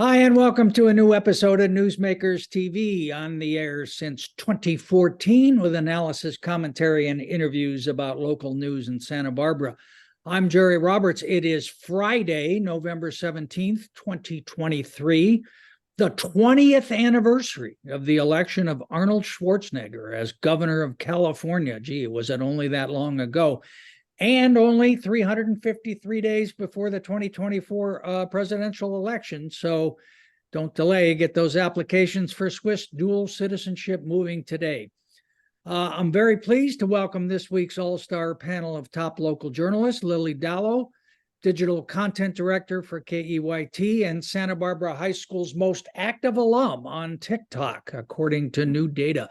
Hi, and welcome to a new episode of Newsmakers TV, on the air since 2014 with analysis, commentary, and interviews about local news in Santa Barbara. I'm Jerry Roberts. It is Friday, November 17th, 2023, the 20th anniversary of the election of Arnold Schwarzenegger as governor of California. Gee, was it only that long ago? And only 353 days before the 2024 presidential election. So don't delay, get those applications for Swiss dual citizenship moving today. I'm very pleased to welcome this week's all-star panel of top local journalists: Lily Dallow, digital content director for KEYT and Santa Barbara High School's most active alum on TikTok, according to new data.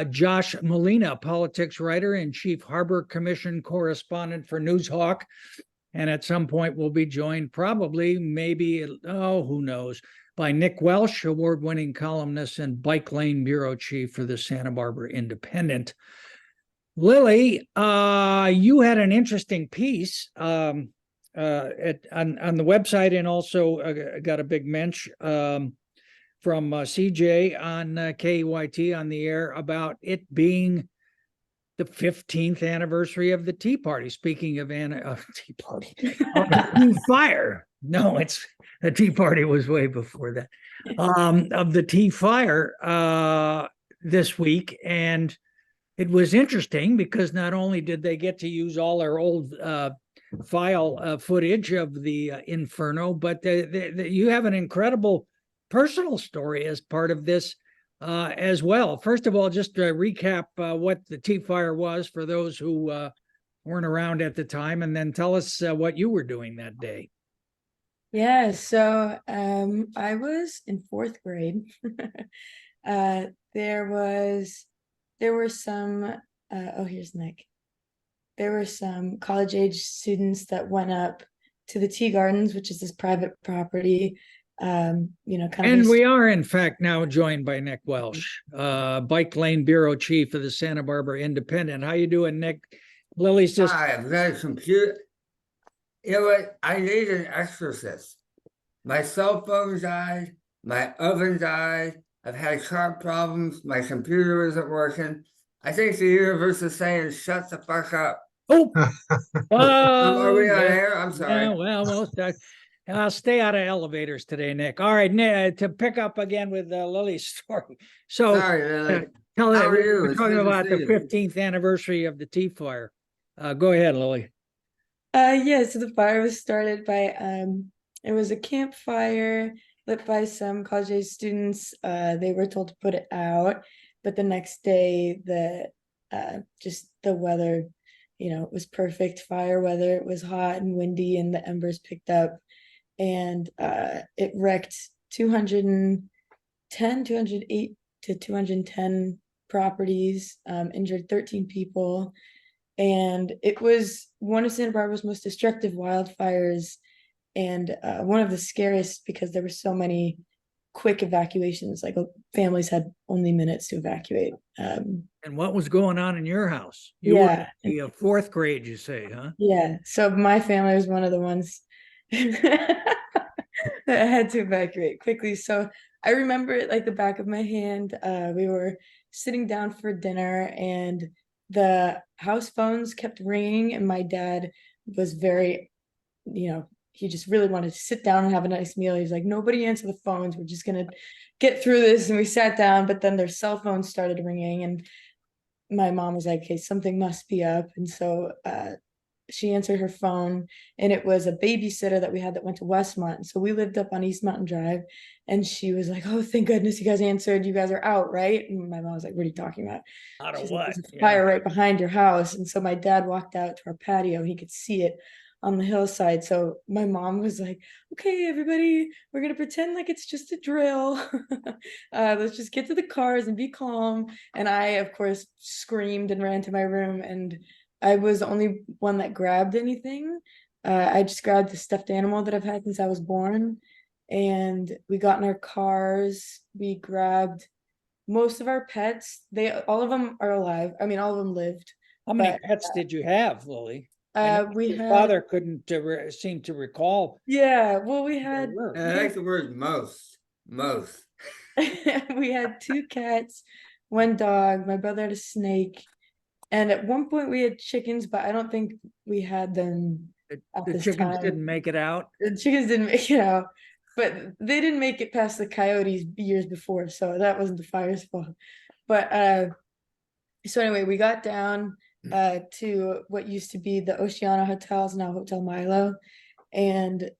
Josh Molina, politics writer and chief Harbor Commission correspondent for Newshawk. And at some point we'll be joined who knows, by Nick Welsh, award-winning columnist and bike lane bureau chief for the Santa Barbara Independent. Lily, you had an interesting piece on the website, and also got a big mention from CJ on KEYT on the air about it being the 15th anniversary of the Tea Party. Speaking of Tea Party, of the Tea Fire. No, the Tea Party was way before that. Of the Tea Fire this week. And it was interesting because not only did they get to use all their old file footage of the inferno, but you have an incredible personal story as part of this as well. First of all, just to recap what the Tea Fire was for those who weren't around at the time, and then tell us what you were doing that day. Yeah, so I was in fourth grade. There were some here's Nick. There were some college-age students that went up to the Tea Gardens, which is this private property. We are in fact now joined by Nick Welsh, bike lane bureau chief of the Santa Barbara Independent. How you doing, Nick? Lily's just I've got a computer. I need an exorcist. My cell phone died, my oven died, I've had car problems, my computer isn't working. I think the universe is saying shut the fuck up. Are we on air? I'm sorry. I'll stay out of elevators today, Nick. All right, Nick, to pick up again with Lily's story. So, sorry, Lily. How are you? We're talking about the 15th anniversary of the Tea Fire. Go ahead, Lily. Yeah, so the fire was started by it was a campfire lit by some college-age students. They were told to put it out, but the next day the weather, it was perfect fire weather. It was hot and windy, and the embers picked up, and it wrecked 208 to 210 properties, injured 13 people, and it was one of Santa Barbara's most destructive wildfires, and one of the scariest because there were so many quick evacuations. Like, families had only minutes to evacuate. And what was going on in your house? You were in fourth grade, you say, huh? Yeah. So my family was one of the ones that had to evacuate quickly. So I remember it like the back of my hand. We were sitting down for dinner, and the house phones kept ringing, and my dad was very, he just really wanted to sit down and have a nice meal. He's like, nobody answer the phones. We're just going to get through this. And we sat down, but then their cell phones started ringing, and my mom was like, okay, something must be up. And so she answered her phone, and it was a babysitter that we had that went to Westmont. And so we lived up on East Mountain Drive, and she was like, oh, thank goodness you guys answered. You guys are out, right? And my mom was like, what are you talking about? Out of She's what? Like, there's a fire right behind your house. And so my dad walked out to our patio, and he could see it on the hillside. So my mom was like, okay, everybody, we're going to pretend like it's just a drill. Let's just get to the cars and be calm. And I, of course, screamed and ran to my room, and I was the only one that grabbed anything. I just grabbed the stuffed animal that I've had since I was born, and we got in our cars. We grabbed most of our pets. All of them are alive. I mean, all of them lived. How many pets did you have, Lily? We Your had, father couldn't seem to recall. yeah, well, we there had, were. And I like the word most. we had 2 cats, 1 dog. My brother had a snake, and at one point we had chickens, but I don't think we had them at The this chickens time. didn't make it out. The chickens didn't make it out, but they didn't make it past the coyotes years before, so that wasn't the fire's fault. But so anyway, we got down to what used to be the Oceana Hotels, now Hotel Milo, and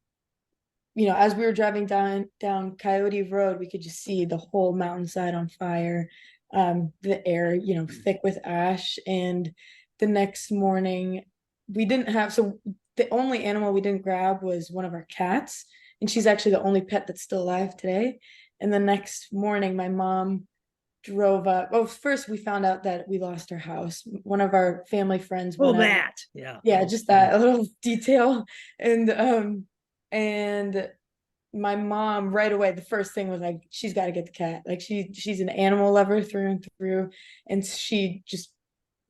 as we were driving down Coyote Road, we could just see the whole mountainside on fire, the air, thick with ash. And the next morning, we didn't have, so the only animal we didn't grab was one of our cats, and she's actually the only pet that's still alive today. And the next morning, my mom drove up. Oh, first we found out that we lost our house. One of our family friends Oh, went out. that. Yeah. Yeah, just that, a little detail. And my mom right away, the first thing was like, she's got to get the cat. Like she's an animal lover through and through, and she just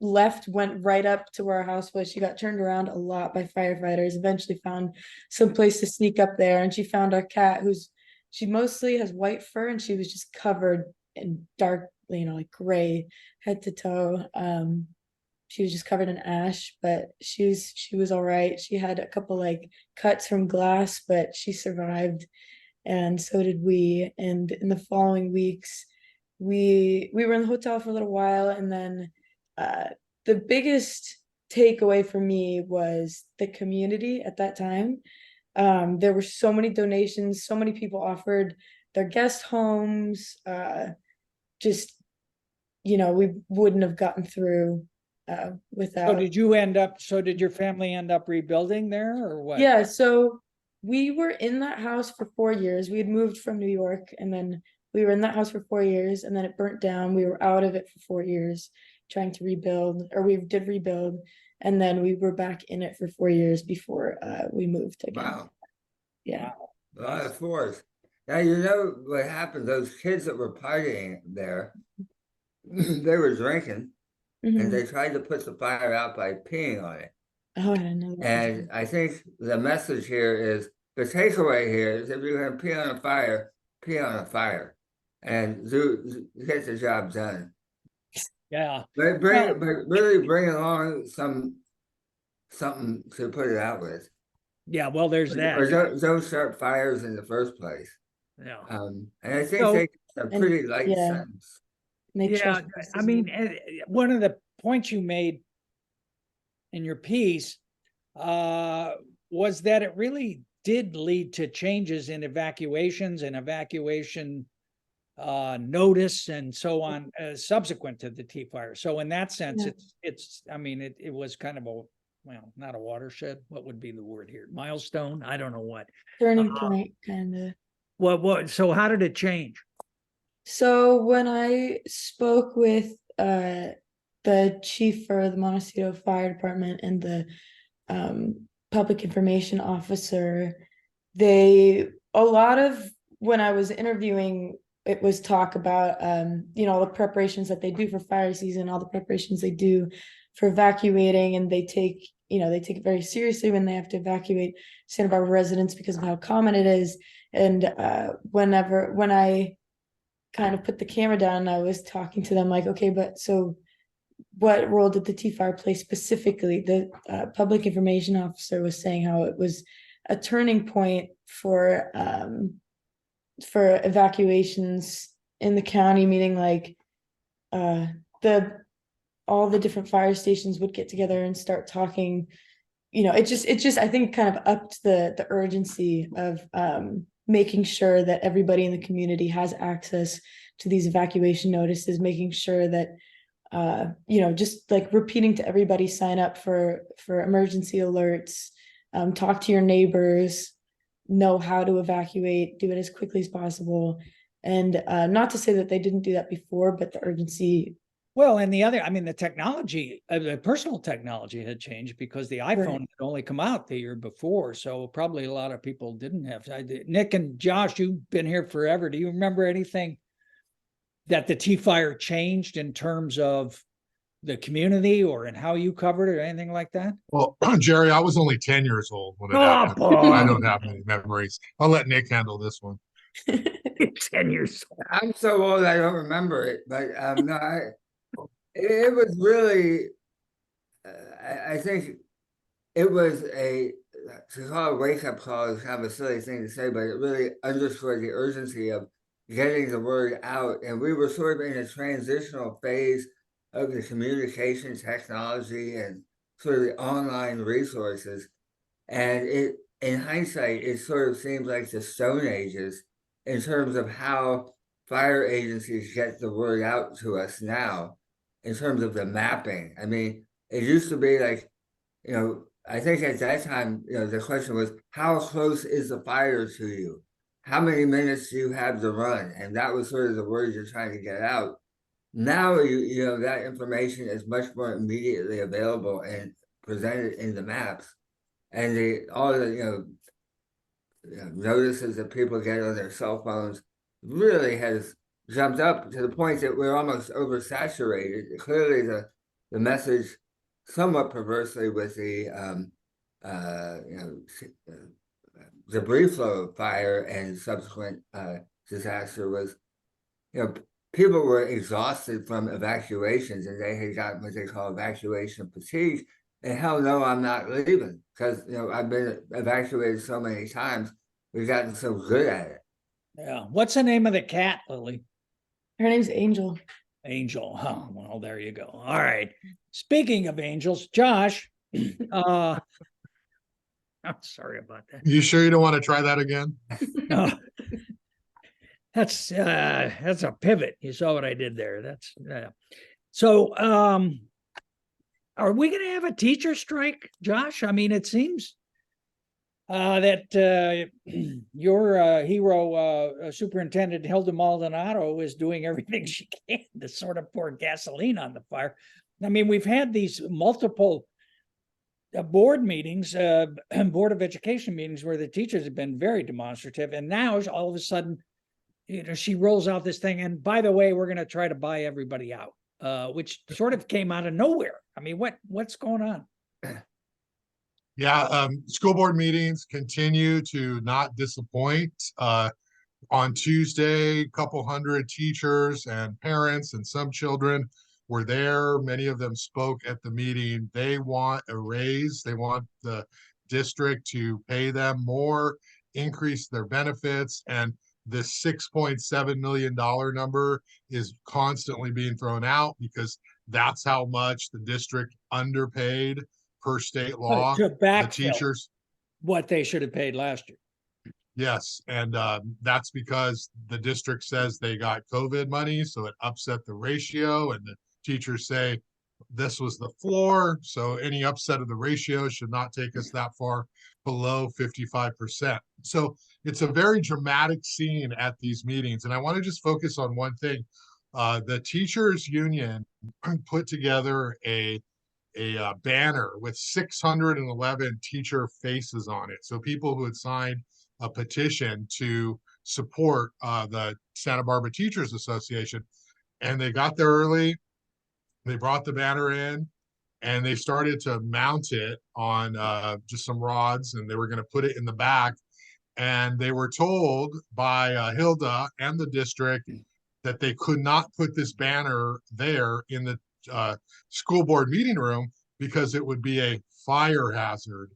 went right up to where our house was. She got turned around a lot by firefighters, eventually found some place to sneak up there, and she found our cat, she mostly has white fur, and she was just covered in dark, like gray head to toe. She was just covered in ash, but she was all right. She had a couple like cuts from glass, but she survived, and so did we. And in the following weeks, we were in the hotel for a little while, and then the biggest takeaway for me was the community at that time. There were so many donations, so many people offered their guest homes. Just we wouldn't have gotten through without. So did your family end up rebuilding there or what? Yeah, so we were in that house for 4 years. We had moved from New York, and then we were in that house for 4 years, and then it burnt down. We were out of it for 4 years trying to rebuild, or we did rebuild, and then we were back in it for 4 years before we moved again. Wow. Yeah. A lot of force. Now, you know what happened? Those kids that were partying there, they were drinking, and Mhm. they tried to put the fire out by peeing on it. Oh, I didn't know that. And I think the message here is, the takeaway here is, if you're going to pee on a fire, and get the job done. Yeah. But really bring along something to put it out with. Yeah. Well, there's that. Or don't start fires in the first place. Yeah. And I think So- they a pretty light yeah. sentence. Yeah. I mean, one of the points you made in your piece was that it really did lead to changes in evacuations and evacuation notice and so on subsequent to the Tea Fire. So in that sense, Yeah. it was kind of not a watershed. What would be the word here? Milestone? I don't know what. Turning point, kind of. So how did it change? So when I spoke with the chief for the Montecito Fire Department and the public information officer, a lot of when I was interviewing, it was talk about the preparations that they do for fire season, all the preparations they do for evacuating, and they take it very seriously when they have to evacuate Santa Barbara residents because of how common it is. And when I kind of put the camera down, I was talking to them like, okay, but so what role did the Tea Fire play specifically? The public information officer was saying how it was a turning point for evacuations in the county, meaning like all the different fire stations would get together and start talking. It just I think kind of upped the urgency of making sure that everybody in the community has access to these evacuation notices, making sure that just like repeating to everybody, sign up for emergency alerts, talk to your neighbors, know how to evacuate, do it as quickly as possible. And not to say that they didn't do that before, but the urgency. Well, and the technology, the personal technology had changed because the iPhone had only come out the year before. So probably a lot of people didn't have. Nick and Josh, you've been here forever. Do you remember anything that the Tea Fire changed in terms of the community or in how you covered it or anything like that? Well, Jerry, I was only 10 years old when it Oh, happened. I don't boy. have many memories. I'll let Nick handle this one. 10 years old. I'm so old I don't remember it, but no, it was really. I think it was to call it a wake-up call is kind of a silly thing to say, but it really underscored the urgency of getting the word out. And we were sort of in a transitional phase of the communication technology and sort of the online resources. And in hindsight, it sort of seems like the Stone Ages in terms of how fire agencies get the word out to us now, in terms of the mapping. I mean, it used to be like, I think at that time, the question was, how close is the fire to you? How many minutes do you have to run? And that was sort of the word you're trying to get out. Now, that information is much more immediately available and presented in the maps. And all the, notices that people get on their cell phones really has jumped up to the point that we're almost oversaturated. Clearly, the message, somewhat perversely, with the debris flow of fire and subsequent disaster was, people were exhausted from evacuations, and they had gotten what they call evacuation fatigue. And hell no, I'm not leaving because I've been evacuated so many times. We've gotten so good at it. Yeah. What's the name of the cat, Lily? Her name's Angel. Angel. Oh, well, there you go. All right. Speaking of angels, Josh, I'm sorry about that. You sure you don't want to try that again? No. That's a pivot. You saw what I did there. That's so are we going to have a teacher strike, Josh? I mean, it seems that your hero Superintendent Hilda Maldonado is doing everything she can to sort of pour gasoline on the fire. I mean, we've had these multiple board meetings, Board of Education meetings, where the teachers have been very demonstrative, and now all of a sudden, she rolls out this thing. And by the way, we're going to try to buy everybody out, which sort of came out of nowhere. I mean, what's going on? Yeah, school board meetings continue to not disappoint. On Tuesday, a couple hundred teachers and parents and some children were there. Many of them spoke at the meeting. They want a raise. They want the district to pay them more, increase their benefits, and this $6.7 million number is constantly being thrown out because that's how much the district underpaid per state law. To The backfill teachers, what they should have paid last year. yes, and that's because the district says they got COVID money, so it upset the ratio, and the teachers say this was the floor, so any upset of the ratio should not take us that far below 55%. So it's a very dramatic scene at these meetings, and I want to just focus on one thing. The teachers union put together a banner with 611 teacher faces on it. So people who had signed a petition to support the Santa Barbara Teachers Association. And they got there early, they brought the banner in, and they started to mount it on just some rods, and they were going to put it in the back. And they were told by Hilda and the district that they could not put this banner there in the school board meeting room because it would be a fire hazard.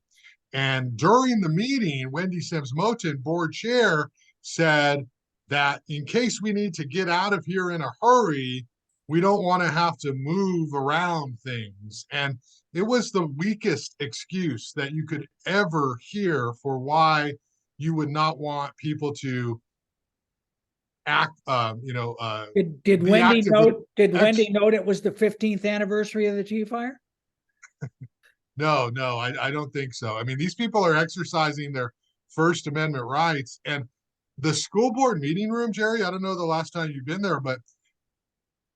And during the meeting, Wendy Sims-Moten, board chair, said that in case we need to get out of here in a hurry, we don't want to have to move around things. And it was the weakest excuse that you could ever hear for why you would not want people to act, Did be Wendy active note? Did ex- Wendy note it was the 15th anniversary of the G fire? No, I don't think so. I mean, these people are exercising their First Amendment rights, and the school board meeting room, Jerry, I don't know the last time you've been there, but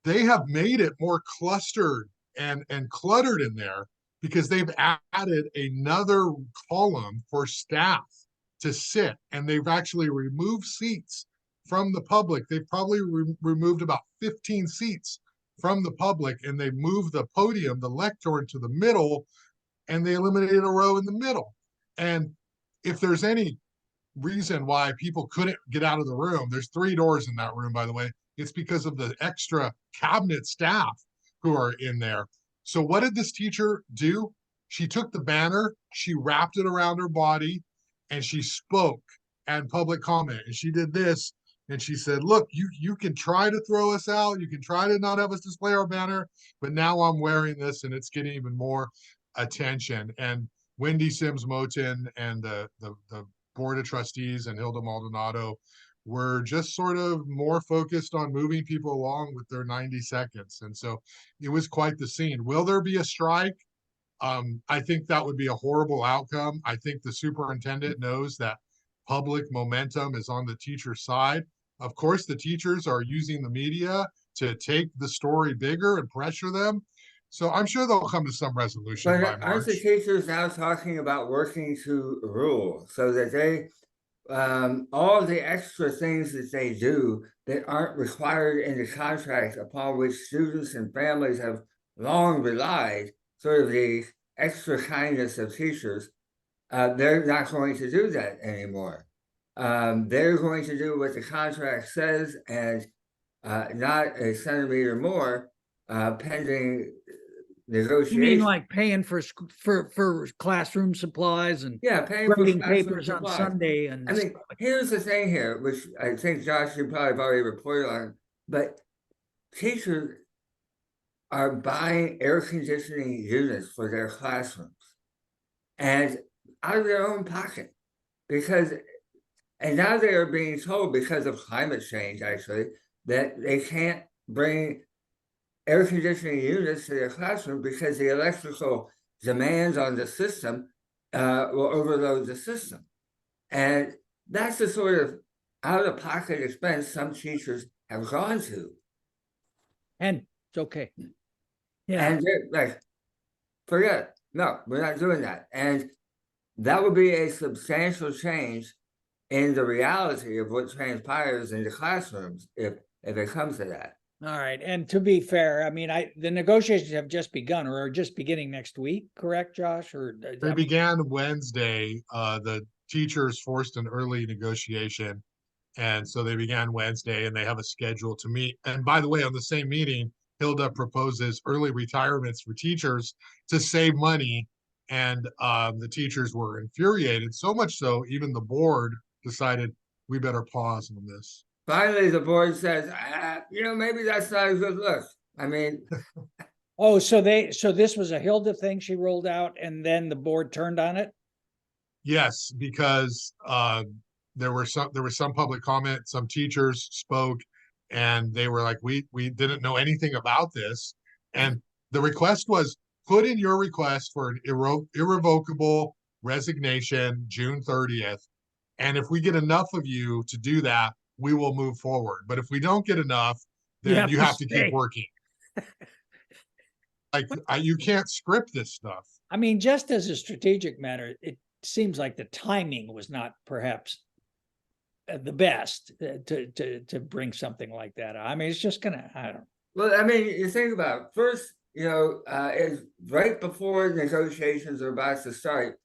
they have made it more clustered and cluttered in there because they've added another column for staff to sit, and they've actually removed seats from the public. They've probably removed about 15 seats from the public, and they moved the podium, the lectern, to the middle, and they eliminated a row in the middle. And if there's any reason why people couldn't get out of the room, there's 3 doors in that room, by the way, it's because of the extra cabinet staff who are in there. So what did this teacher do? She took the banner, she wrapped it around her body, and she spoke and public comment. And she did this, and she said, look, you can try to throw us out, you can try to not have us display our banner, but now I'm wearing this and it's getting even more attention. And Wendy Sims Moten and the Board of Trustees and Hilda Maldonado were just sort of more focused on moving people along with their 90 seconds. And so it was quite the scene. Will there be a strike? I think that would be a horrible outcome. I think the superintendent knows that public momentum is on the teacher's side. Of course, the teachers are using the media to take the story bigger and pressure them. So I'm sure they'll come to some resolution by But aren't the March. teachers now talking about working to rule so that they, all of the extra things that they do that aren't required in the contract upon which students and families have long relied, sort of the extra kindness of teachers, they're not going to do that anymore. They're going to do what the contract says and not a centimeter more, pending You negotiation. mean like paying for classroom supplies and Yeah, paying for grading classroom papers on supplies. Sunday and I mean, here's the thing here, which I think Josh, you probably have already reported on, but teachers are buying air conditioning units for their classrooms and out of their own pocket, because, and now they are being told, because of climate change actually, that they can't bring air conditioning units to their classroom because the electrical demands on the system will overload the system. And that's the sort of out-of-pocket expense some teachers have gone to. and it's okay. Yeah. And they're like, forget it. No, we're not doing that. And that would be a substantial change in the reality of what transpires in the classrooms if it comes to that. All right. And to be fair, I mean, the negotiations have just begun or are just beginning next week, correct, Josh? Or They began Wednesday. The teachers forced an early negotiation. And so they began Wednesday, and they have a schedule to meet. And by the way, on the same meeting, Hilda proposes early retirements for teachers to save money. And the teachers were infuriated, so much so even the board decided we better pause on this. Finally, the board says, maybe that's not a good look. I mean, oh, so this was a Hilda thing she rolled out and then the board turned on it? Yes, because there was some public comment, some teachers spoke, and they were like, we didn't know anything about this. And the request was, put in your request for an irrevocable resignation June 30th. And if we get enough of you to do that, we will move forward. But if we don't get enough, then you have to keep working. Like, you can't script this stuff. I mean, just as a strategic matter, it seems like the timing was not perhaps the best to bring something like that. I mean, it's just gonna, I don't know. Well, I mean, you think about it. First, it's right before negotiations are about to start.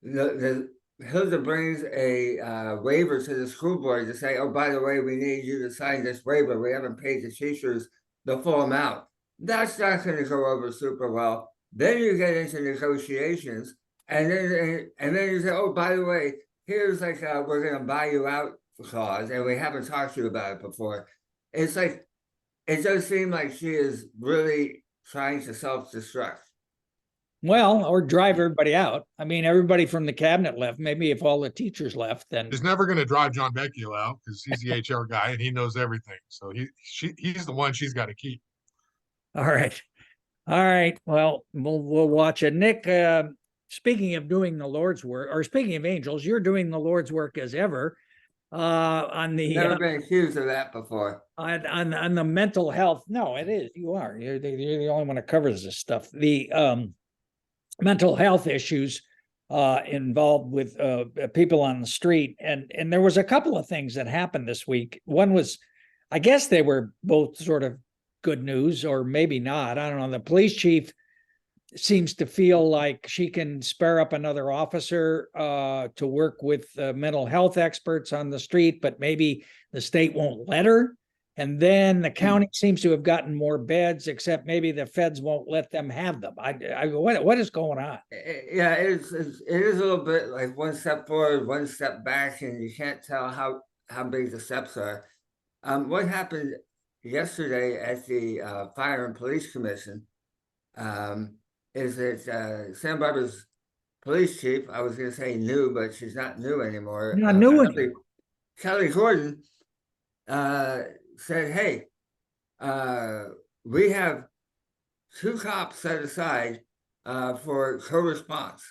The Hilda brings a waiver to the school board to say, oh, by the way, we need you to sign this waiver. We haven't paid the teachers the full amount. That's not going to go over super well. Then you get into negotiations, and then you say, oh, by the way, here's like we're going to buy you out clause, and we haven't talked to you about it before. It's like, it does seem like she is really trying to self-destruct. Well, or drive everybody out. I mean, everybody from the cabinet left. Maybe if all the teachers left, then She's never going to drive John Vecchio out because he's the HR guy and he knows everything. So he's the one she's got to keep. all right. All right. Well, we'll watch it. Nick, speaking of doing the Lord's work, or speaking of angels, you're doing the Lord's work as ever. On the Never been accused of that before. on the mental health. No, it is. You are. You're the only one that covers this stuff. The mental health issues involved with people on the street, and there was a couple of things that happened this week. One was, I guess they were both sort of good news, or maybe not. I don't know. The police chief seems to feel like she can spare up another officer to work with mental health experts on the street, but maybe the state won't let her. And then the county seems to have gotten more beds, except maybe the feds won't let them have them. What is going on? Yeah, it is a little bit like one step forward, one step back, and you can't tell how big the steps are. What happened yesterday at the Fire and Police Commission is that Santa Barbara's police chief, I was going to say new, but she's not new anymore. Not new anymore. Kelly Gordon said, hey, we have 2 cops set aside for co-response.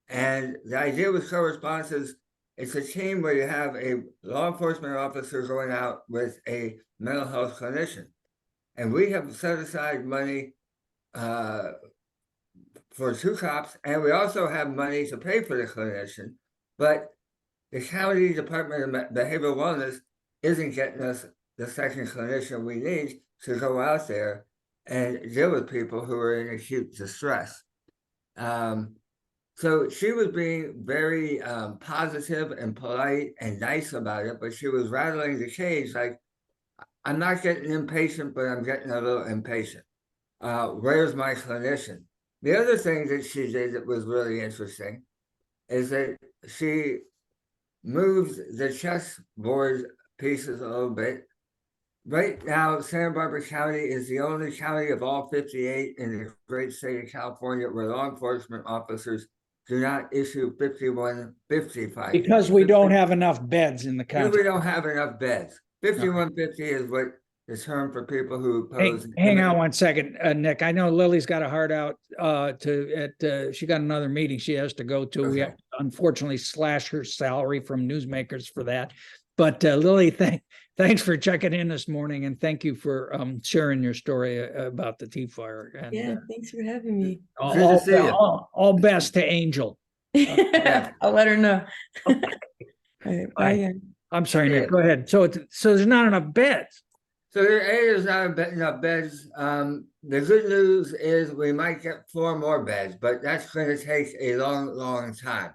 And the idea with co-response is it's a team where you have a law enforcement officer going out with a mental health clinician. And we have set aside money for 2 cops, and we also have money to pay for the clinician. But the county Department of Behavioral Wellness isn't getting us the second clinician we need to go out there and deal with people who are in acute distress. So she was being very positive and polite and nice about it, but she was rattling the cage like, I'm not getting impatient, but I'm getting a little impatient. Where's my clinician? The other thing that she did that was really interesting is that she moved the chessboard pieces a little bit. Right now, Santa Barbara County is the only county of all 58 in the great state of California where law enforcement officers do not issue 5155. Because we don't have enough beds in the county. We don't have enough beds. 5150 is what the term for people who pose. Hang on one second, Nick. I know Lily's got a heart out she got another meeting she has to go to. Okay. We have to unfortunately slash her salary from newsmakers for that. But Lily, thanks for checking in this morning, and thank you for sharing your story about the tea fire. And, Yeah, thanks for having me. all best to Angel. I'll let her know. All right, Bye. bye. I'm sorry, Nick. Go ahead. So there's not enough beds. So there's not enough beds. The good news is we might get 4 more beds, but that's going to take a long, long time.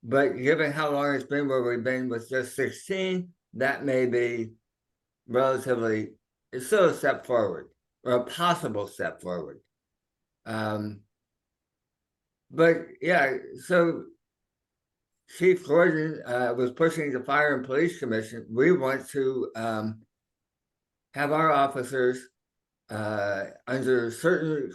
But given how long it's been where we've been with just 16, that may be relatively, it's still a step forward, or a possible step forward. But yeah, so Chief Gordon was pushing the Fire and Police Commission. We want to have our officers under certain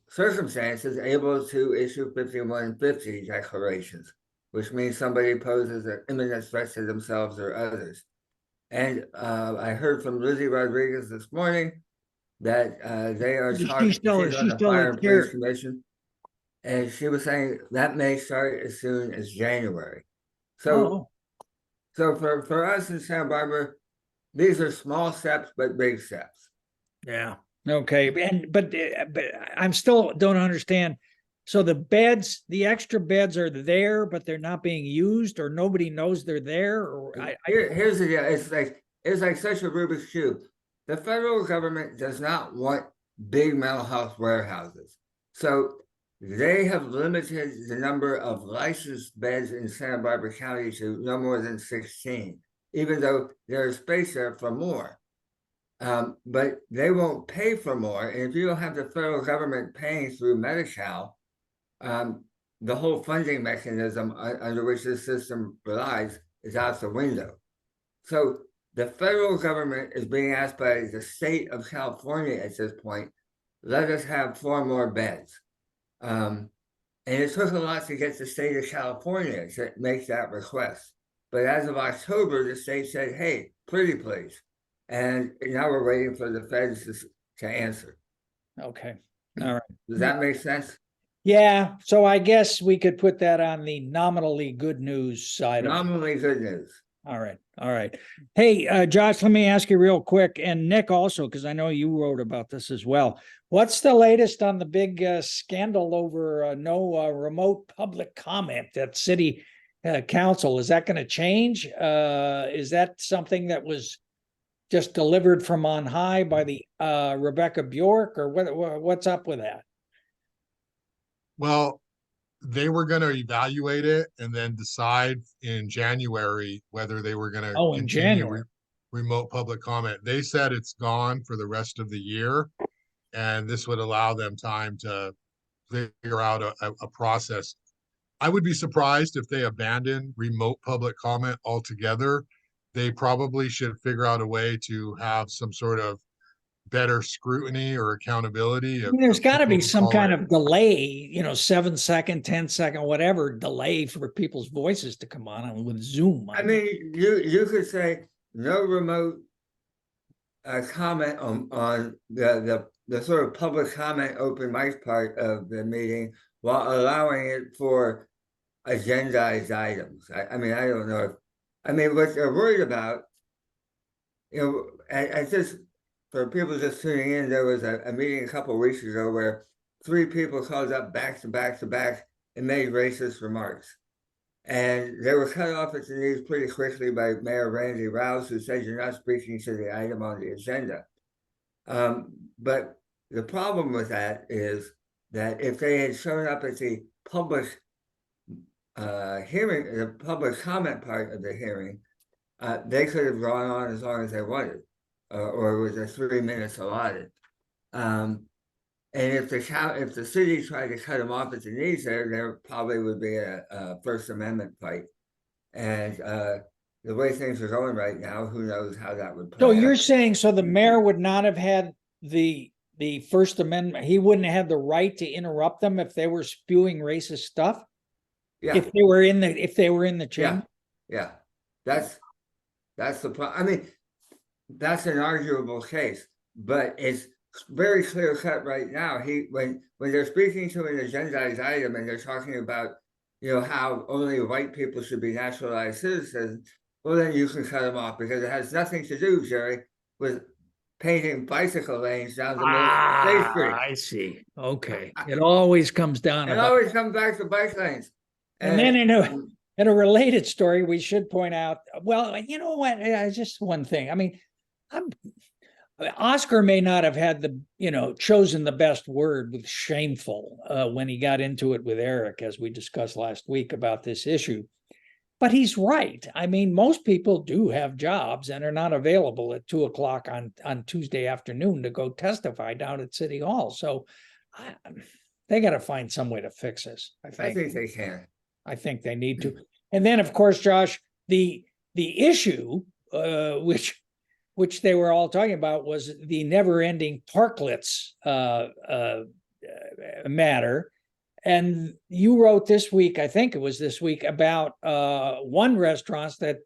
circumstances able to issue 5150 declarations, which means somebody poses an imminent threat to themselves or others. And I heard from Lizzie Rodriguez this morning that they are talking on the Fire and Police Commission. And she was saying that may start as soon as January. So, so for us in Santa Barbara, these are small steps, but big steps. Yeah. Okay. But I'm still don't understand. So the extra beds are there, but they're not being used, or nobody knows they're there. Or Here's the deal. It's like such a Rubik's Cube. The federal government does not want big mental health warehouses. So they have limited the number of licensed beds in Santa Barbara County to no more than 16, even though there's space there for more. But they won't pay for more. And if you don't have the federal government paying through Medi-Cal, the whole funding mechanism under which this system relies is out the window. So the federal government is being asked by the state of California at this point, let us have 4 more beds. And it took a lot to get the state of California to make that request. But as of October, the state said, hey, pretty please. And now we're waiting for the feds to answer. Okay. All right. Does that make sense? Yeah. So I guess we could put that on the nominally good news side. Nominally good news. All right. All right. Hey, Josh, let me ask you real quick, and Nick also, because I know you wrote about this as well. What's the latest on the big scandal over no remote public comment at city council? Is that going to change? Is that something that was just delivered from on high by the Rebecca Bjork, or what's up with that? Well, they were going to evaluate it and then decide in January whether they were going to Oh, in continue January. remote public comment. They said it's gone for the rest of the year, and this would allow them time to figure out a process. I would be surprised if they abandon remote public comment altogether. They probably should figure out a way to have some sort of better scrutiny or accountability I of, mean, there's of got to people be who some call kind it. of delay, 7-second, 10-second, whatever delay for people's voices to come on with Zoom. I mean, you could say no remote comment on the sort of public comment open mic part of the meeting while allowing it for agendized items. I mean, I don't know what they're worried about, I just, for people just tuning in, there was a meeting a couple of weeks ago where 3 people called up back to back to back and made racist remarks. And they were cut off at the knees pretty quickly by Mayor Randy Rouse, who said you're not speaking to the item on the agenda. But the problem with that is that if they had shown up at the public hearing, the public comment part of the hearing, they could have gone on as long as they wanted, or with the 3 minutes allotted. And if the city tried to cut them off at the knees, there probably would be a First Amendment fight. And the way things are going right now, who knows how that would play So out. you're saying, so the mayor would not have had the First Amendment, he wouldn't have the right to interrupt them if they were spewing racist stuff? Yeah, If they were in the chamber? yeah, that's the problem. I mean, that's an arguable case, but it's very clear cut right now. When they're speaking to an agendized item and they're talking about, how only white people should be naturalized citizens, well, then you can cut them off because it has nothing to do, Jerry, with painting bicycle lanes down the middle of State Street. I see. Okay. It always comes down It about. always comes back to bike lanes. And then in a related story, we should point out, well, you know what? Just one thing. I mean, Oscar may not have had chosen the best word with shameful when he got into it with Eric, as we discussed last week about this issue. But he's right. I mean, most people do have jobs and are not available at 2:00 on Tuesday afternoon to go testify down at City Hall. So they got to find some way to fix this. I think they can. I think they need to. And then, of course, Josh, the issue, which they were all talking about, was the never-ending parklets matter. And you wrote this week, I think it was this week, about one restaurant that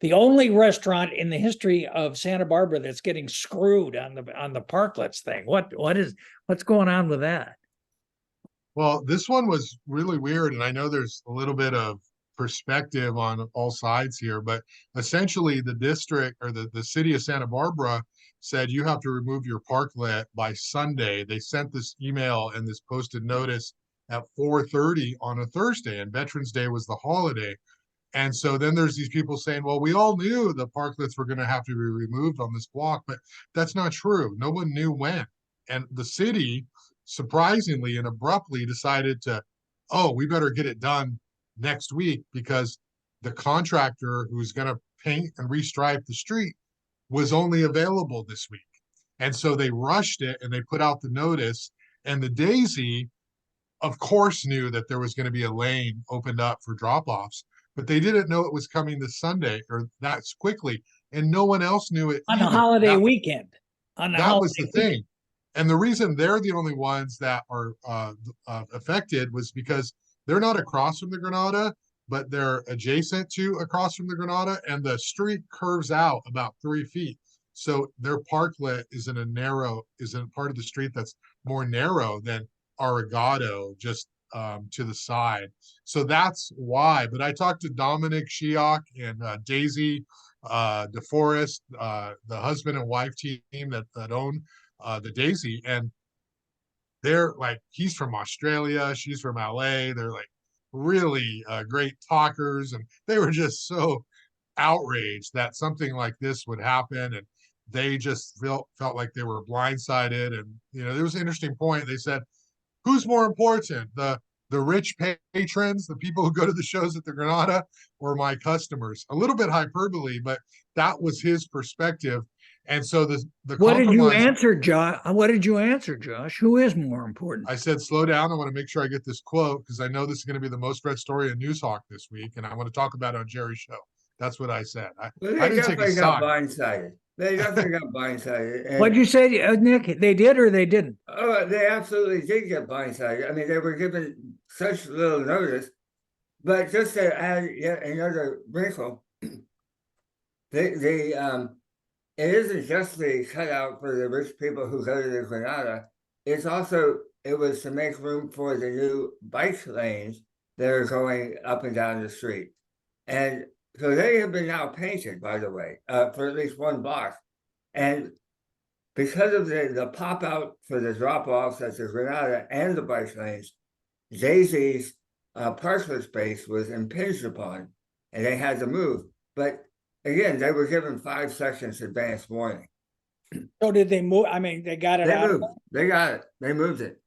the only restaurant in the history of Santa Barbara that's getting screwed on the parklets thing. What's going on with that? Well, this one was really weird, and I know there's a little bit of perspective on all sides here, but essentially the district or the city of Santa Barbara said you have to remove your parklet by Sunday. They sent this email and this posted notice at 4:30 on a Thursday, and Veterans Day was the holiday. And so then there's these people saying, well, we all knew the parklets were going to have to be removed on this block, but that's not true. No one knew when. And the city, surprisingly and abruptly, decided we better get it done next week because the contractor who's going to paint and restripe the street was only available this week. And so they rushed it and they put out the notice, and the Daisy, of course, knew that there was going to be a lane opened up for drop-offs, but they didn't know it was coming this Sunday or that quickly, and no one else knew it on the either. holiday weekend. That was the thing. And the reason they're the only ones that are affected was because they're not across from the Granada, but they're adjacent to across from the Granada, and the street curves out about 3 feet. So their parklet is in a part of the street that's more narrow than Arigado, just to the side. So that's why. But I talked to Dominic Shiok and Daisy DeForest, the husband and wife team that own the Daisy, and they're like, he's from Australia, she's from LA. They're like really great talkers, and they were just so outraged that something like this would happen. And they just felt like they were blindsided. And, there was an interesting point. They said, who's more important, the rich patrons, the people who go to the shows at the Granada, or my customers? A little bit hyperbole, but that was his perspective. And so the What did you compromise, answer, Josh? What did you answer, Josh? Who is more important? I said, slow down. I want to make sure I get this quote because I know this is going to be the most read story in Newshawk this week, and I want to talk about it on Jerry's show. That's what I said. Well, I they didn't take a definitely got side. blindsided. They definitely got blindsided. And, What'd you say, Nick? They did or they didn't? oh, they absolutely did get blindsided. I mean, they were given such little notice. But just to add yet another wrinkle, it isn't just the cutout for the rich people who go to the Granada. It was to make room for the new bike lanes that are going up and down the street. And so they have been now painted, by the way, for at least one block. And because of the pop out for the drop offs at the Granada and the bike lanes, Jay-Z's parklet space was impinged upon and they had to move. But again, they were given 5 seconds advance warning. So did they move? I mean, they got it out. Moved. They got it. They moved it.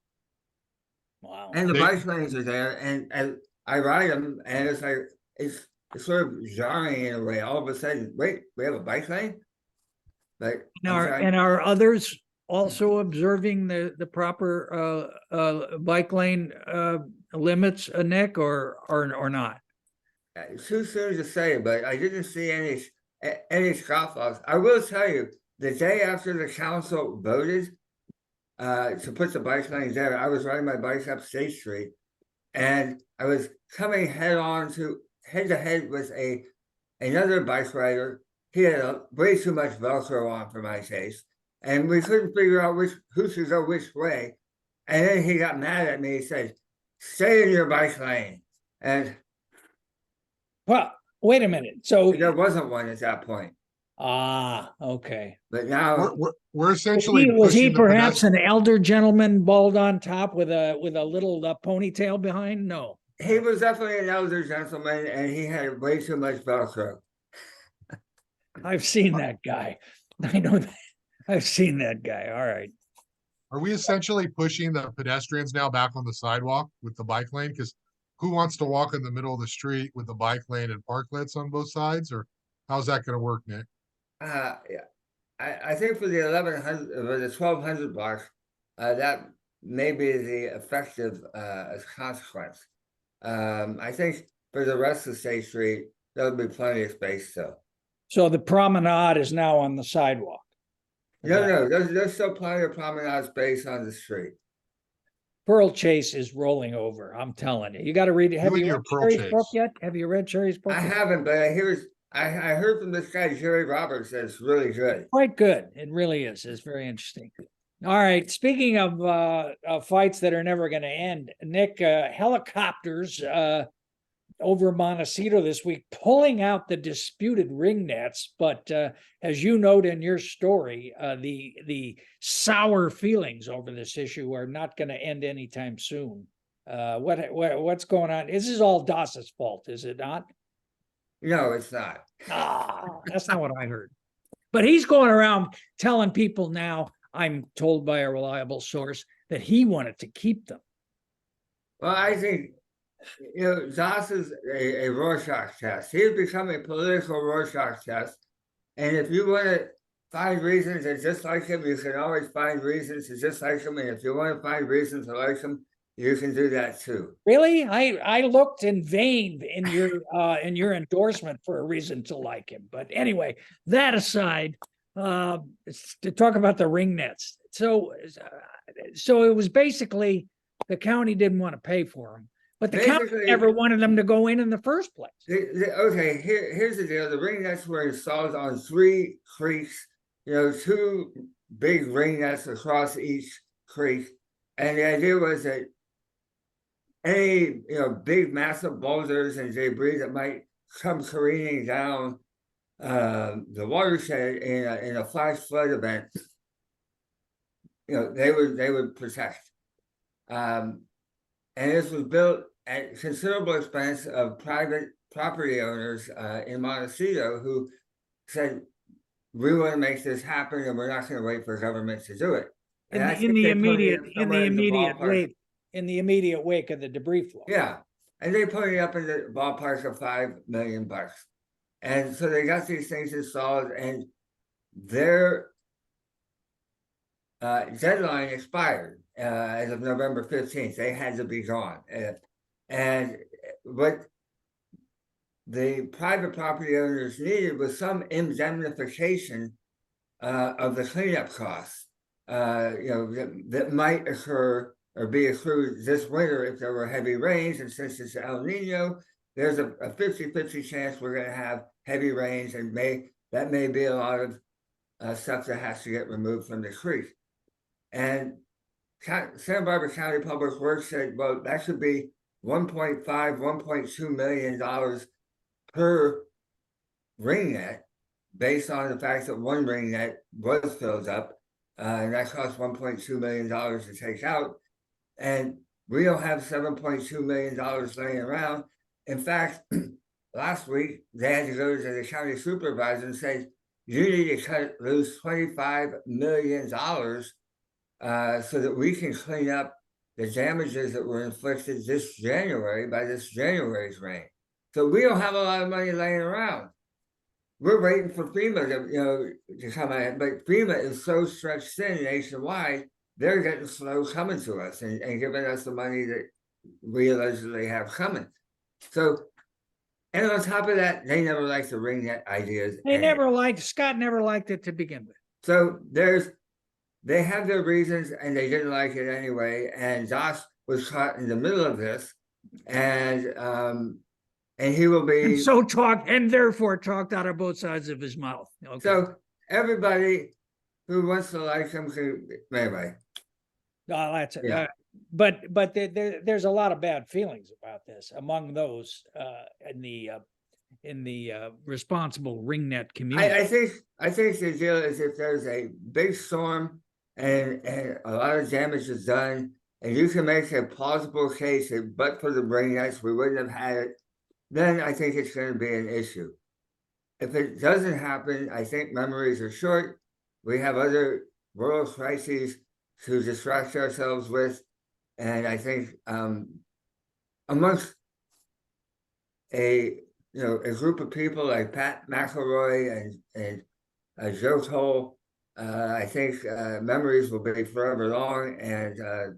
Wow. And the bike lanes are there, and I ride them, and it's like it's sort of jarring in a way. All of a sudden, wait, we have a bike lane. Like, And are others also observing the proper bike lane limits, Nick, or not? It's too soon to say, but I didn't see any scoff-offs. I will tell you, the day after the council voted to put the bike lanes there, I was riding my bike up State Street, and I was coming head to head with another bike rider. He had way too much Velcro on for my taste, and we couldn't figure out who should go which way. And then he got mad at me. He said, "Stay in your bike lane." And Well, wait a minute. So there wasn't one at that point. Okay. But now we're essentially was he pushing the perhaps an elder gentleman, bald on top with a little ponytail behind? No, he was definitely an elder gentleman, and he had way too much Velcro. I've seen that guy. I know that. I've seen that guy. All right. Are we essentially pushing the pedestrians now back on the sidewalk with the bike lane? Because who wants to walk in the middle of the street with the bike lane and parklets on both sides? Or how's that going to work, Nick? Yeah, I think for the 1100 or the 1200 block, that may be the effective consequence. I think for the rest of State Street, there'll be plenty of space still. So the promenade is now on the sidewalk. No, there's still plenty of promenade space on the street. Pearl Chase is rolling over. I'm telling you. You got to read it. Have you read Sherry's book yet? Have you read Sherry's book? I haven't, but I heard from this guy Jerry Roberts that it's really good. Quite good. It really is. It's very interesting. All right. Speaking of fights that are never going to end, Nick, helicopters over Montecito this week pulling out the disputed ring nets, but as you note in your story, the sour feelings over this issue are not going to end anytime soon. What's going on? This is all Doss's fault, is it not? No, it's not. That's not what I heard. But he's going around telling people now, I'm told by a reliable source, that he wanted to keep them. Well, I think, Doss is a Rorschach test. He's become a political Rorschach test. And if you want to find reasons to dislike him, you can always find reasons to dislike him. And if you want to find reasons to like him, you can do that too. Really? I looked in vain in your endorsement for a reason to like him. But anyway, that aside, to talk about the ring nets. So it was basically the county didn't want to pay for them, but the county never wanted them to go in the first place. Okay, here's the deal. The ring nets were installed on 3 creeks, 2 big ring nets across each creek. And the idea was that any, big massive boulders and debris that might come careening down the watershed in a flash flood event, they would protect. And this was built at considerable expense of private property owners in Montecito who said, we want to make this happen, and we're not going to wait for government to do it. And I In think the they put it immediate, up in somewhere the in the immediate ballpark. wake, in the immediate wake of the debris flow. Yeah, and they put it up in the ballpark of $5 million. And so they got these things installed, and their deadline expired as of November 15th. They had to be gone. And what the private property owners needed was some indemnification of the cleanup costs, that might occur or be accrued this winter if there were heavy rains. And since it's El Nino, there's a 50-50 chance we're going to have heavy rains, and that may be a lot of stuff that has to get removed from the creek. And Santa Barbara County Public Works said, well, that should be $1.2 million per ringnet, based on the fact that one ringnet was filled up, and that cost $1.2 million to take out. And we don't have $7.2 million laying around. In fact, last week, they had to go to the county supervisor and say, you need to cut loose $25 million so that we can clean up the damages that were inflicted this January by this January's rain. So we don't have a lot of money laying around. We're waiting for FEMA to come in, but FEMA is so stretched thin nationwide, they're getting slow coming to us and giving us the money that we allegedly have coming. So, and on top of that, they never liked to ring that ideas. Scott never liked it to begin with. So they have their reasons, and they didn't like it anyway. And Josh was caught in the middle of this, and he will be and therefore talked out of both sides of his mouth. Okay. So everybody who wants to like him can, anyway. Oh, that's it. Yeah. But there's a lot of bad feelings about this among those in the responsible ringnet community. I think the deal is, if there's a big storm and a lot of damage is done, and you can make a plausible case that but for the ringnets we wouldn't have had it, then I think it's going to be an issue. If it doesn't happen, I think memories are short. We have other world crises to distract ourselves with. And I think amongst a group of people like Pat McElroy and Joe Toll, I think memories will be forever long, and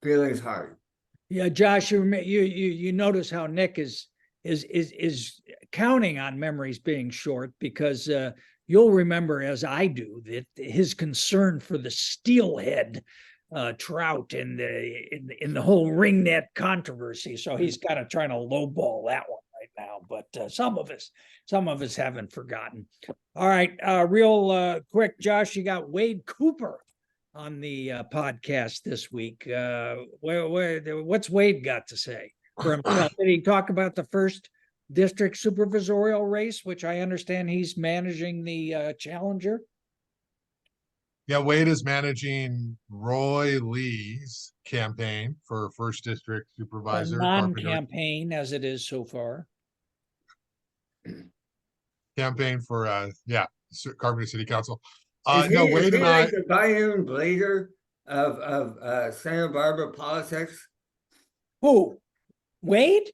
feelings hard. Yeah, Josh, you notice how Nick is counting on memories being short, because you'll remember, as I do, that his concern for the steelhead trout in the whole ringnet controversy. So he's kind of trying to lowball that one right now. But some of us haven't forgotten. All right, real quick, Josh, you got Wade Cooper on the podcast this week. What's Wade got to say for himself? Did he talk about the first district supervisorial race, which I understand he's managing the Challenger? Yeah, Wade is managing Roy Lee's campaign for first district supervisor. Non-campaign as it is so far. Campaign for Carpenter City Council. Wade and I, the Bayonne Blader of Santa Barbara politics. Who? Wade?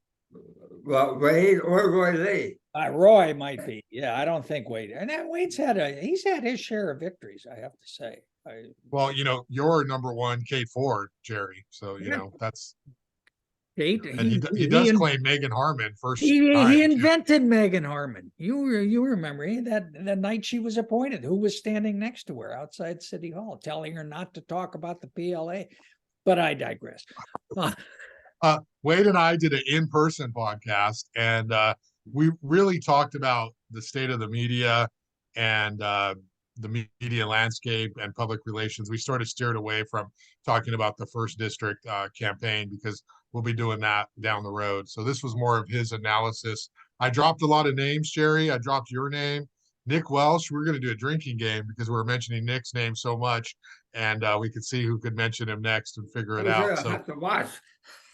Well, Wade or Roy Lee. Roy might be. Yeah, I don't think Wade. And Wade's had his share of victories, I have to say. Well, you're number one KEYT, Jerry. So that's. KEYT. And he does claim Megan Harmon first. He invented Megan Harmon. You remember that the night she was appointed, who was standing next to her outside City Hall, telling her not to talk about the PLA. But I digress. Wade and I did an in-person podcast, and we really talked about the state of the media and the media landscape and public relations. We sort of steered away from talking about the first district campaign, because we'll be doing that down the road. So this was more of his analysis. I dropped a lot of names, Jerry. I dropped your name, Nick Welsh. We're going to do a drinking game because we're mentioning Nick's name so much, and we could see who could mention him next and figure it out. So I have to watch.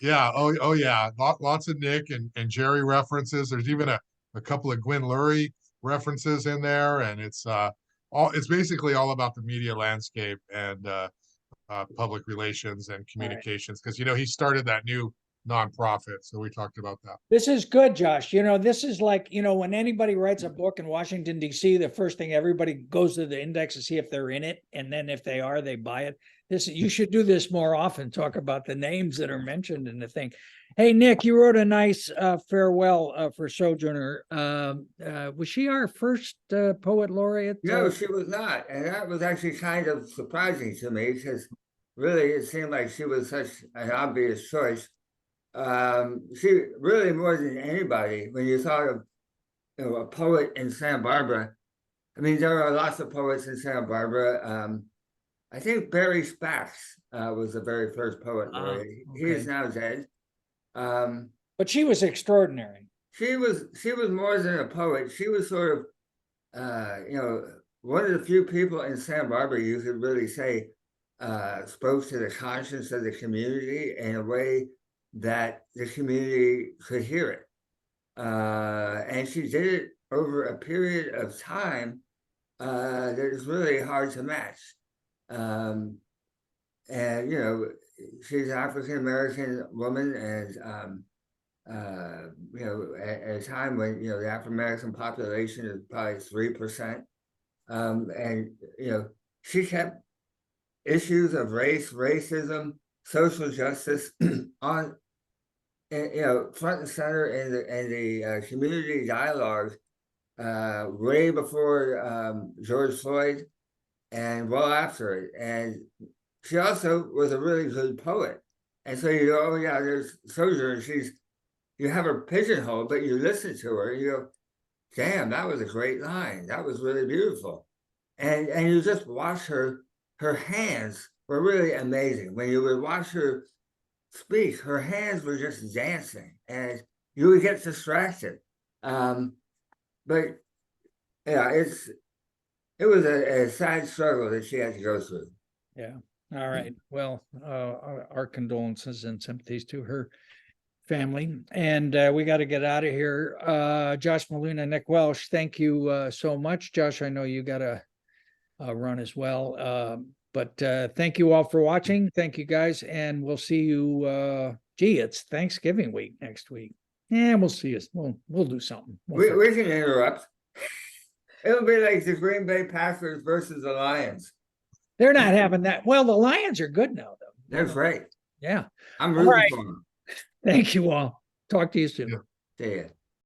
Yeah. Oh yeah. Lots of Nick and Jerry references. There's even a couple of Gwen Lurie references in there, and it's basically all about the media landscape and public relations and communications, because he started that new nonprofit, so we talked about that. This is good, Josh. This is like, when anybody writes a book in Washington, D.C., the first thing everybody goes to the index to see if they're in it. And then if they are, they buy it. You should do this more often, talk about the names that are mentioned in the thing. Hey, Nick, you wrote a nice farewell for Sojourner. Was she our first poet laureate? No, she was not. And that was actually kind of surprising to me, because really it seemed like she was such an obvious choice. She really, more than anybody, when you thought of a poet in Santa Barbara, I mean, there are lots of poets in Santa Barbara. I think Barry Spax was the very first poet laureate. He is now dead. But she was extraordinary. She was more than a poet. She was sort of one of the few people in Santa Barbara you could really say spoke to the conscience of the community in a way that the community could hear it. And she did it over a period of time that is really hard to match. And, she's an African-American woman, and, at a time when, the African-American population is probably 3%. And, she kept issues of race, racism, social justice on, front and center in the community dialogue way before George Floyd and well after it. And she also was a really good poet. And so you go, oh yeah, there's Sojourner. You have her pigeonholed, but you listen to her, and you go, damn, that was a great line. That was really beautiful. And you just watch her hands were really amazing. When you would watch her speak, her hands were just dancing, and you would get distracted. But yeah, it was a sad struggle that she had to go through. Yeah. All right. Well, our condolences and sympathies to her family. And we got to get out of here. Josh Molina, Nick Welsh, thank you so much. Josh, I know you got to run as well. But thank you all for watching. Thank you, guys. And we'll see you. It's Thanksgiving week next week. Yeah, we'll see us. We'll do something. We can interrupt. It'll be like the Green Bay Packers versus the Lions. They're not having that. Well, the Lions are good now, though. They're great. Yeah. I'm rooting for them. Thank you all. Talk to you soon. See ya.